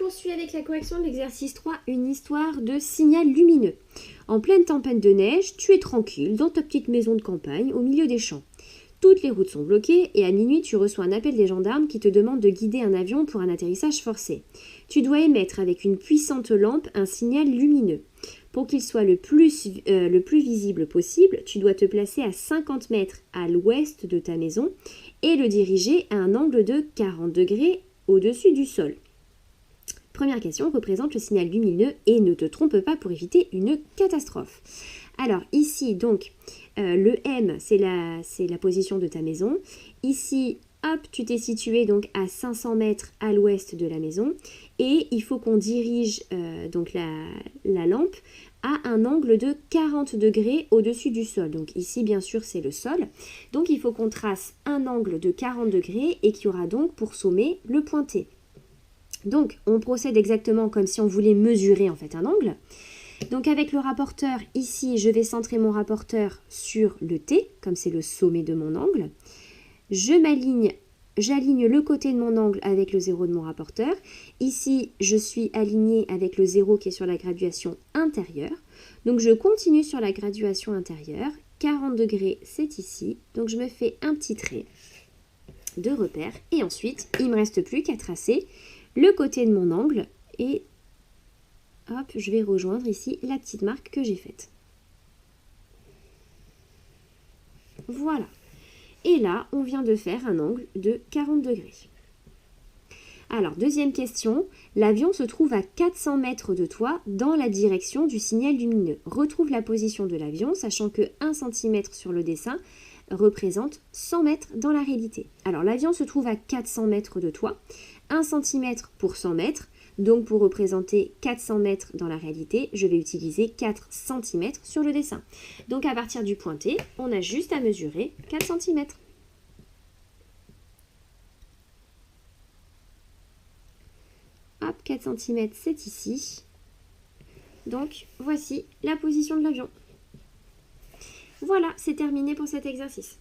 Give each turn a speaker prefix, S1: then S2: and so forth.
S1: poursuit avec la correction de l'exercice 3, une histoire de signal lumineux. En pleine tempête de neige, tu es tranquille dans ta petite maison de campagne au milieu des champs. Toutes les routes sont bloquées et à minuit, tu reçois un appel des gendarmes qui te demandent de guider un avion pour un atterrissage forcé. Tu dois émettre avec une puissante lampe un signal lumineux. Pour qu'il soit le plus visible possible, tu dois te placer à 50 mètres à l'ouest de ta maison et le diriger à un angle de 40 degrés au-dessus du sol. Première question, représente le signal lumineux et ne te trompe pas pour éviter une catastrophe. Alors ici, donc, le M, c'est la position de ta maison. Ici, hop, tu t'es situé donc à 500 mètres à l'ouest de la maison. Et il faut qu'on dirige donc la lampe à un angle de 40 degrés au-dessus du sol. Donc ici, bien sûr, c'est le sol. Donc il faut qu'on trace un angle de 40 degrés et qui aura donc pour sommet le point T. Donc, on procède exactement comme si on voulait mesurer en fait un angle. Donc, avec le rapporteur, ici, je vais centrer mon rapporteur sur le T, comme c'est le sommet de mon angle. J'aligne le côté de mon angle avec le 0 de mon rapporteur. Ici, je suis alignée avec le 0 qui est sur la graduation intérieure. Donc, je continue sur la graduation intérieure. 40 degrés, c'est ici. Donc, je me fais un petit trait de repère. Et ensuite, il ne me reste plus qu'à tracer le côté de mon angle et hop, je vais rejoindre ici la petite marque que j'ai faite. Voilà. Et là, on vient de faire un angle de 40 degrés. Alors, deuxième question. L'avion se trouve à 400 mètres de toi dans la direction du signal lumineux. Retrouve la position de l'avion, sachant que 1 cm sur le dessin représente 100 mètres dans la réalité. Alors, l'avion se trouve à 400 mètres de toi. 1 cm pour 100 mètres. Donc, pour représenter 400 mètres dans la réalité, je vais utiliser 4 cm sur le dessin. Donc, à partir du point T, on a juste à mesurer 4 cm. Hop, 4 cm, c'est ici. Donc, voici la position de l'avion. Voilà, c'est terminé pour cet exercice.